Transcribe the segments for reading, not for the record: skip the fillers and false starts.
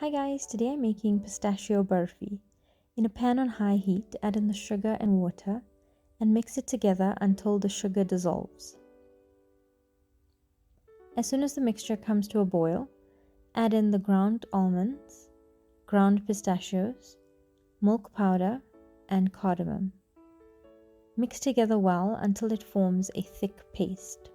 Hi guys, today I'm making pistachio burfee. In a pan on high heat, add in the sugar and water and mix it together until the sugar dissolves. As soon as the mixture comes to a boil, add in the ground almonds, ground pistachios, milk powder, and cardamom. Mix together well until it forms a thick paste.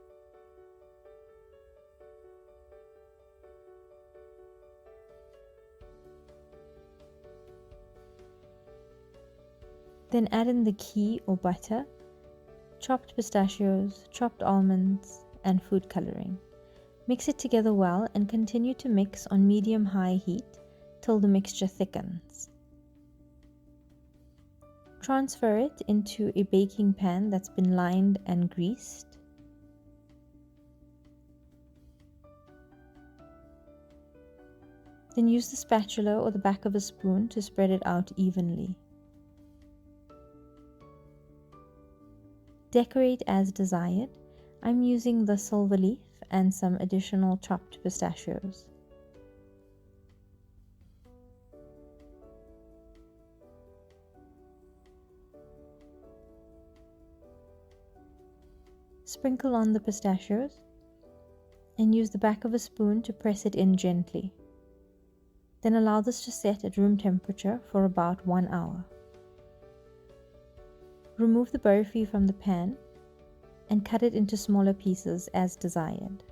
Then add in the ghee or butter, chopped pistachios, chopped almonds, and food coloring. Mix it together well and continue to mix on medium-high heat till the mixture thickens. Transfer it into a baking pan that's been lined and greased. Then use the spatula or the back of a spoon to spread it out evenly. Decorate as desired. I'm using the silver leaf and some additional chopped pistachios. Sprinkle on the pistachios and use the back of a spoon to press it in gently. Then allow this to set at room temperature for about 1 hour. Remove the burfee from the pan and cut it into smaller pieces as desired.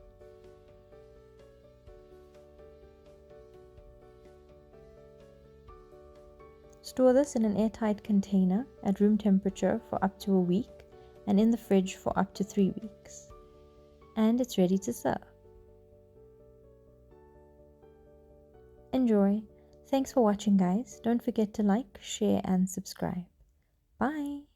Store this in an airtight container at room temperature for up to a week and in the fridge for up to 3 weeks. And it's ready to serve. Enjoy! Thanks for watching guys. Don't forget to like, share and subscribe. Bye!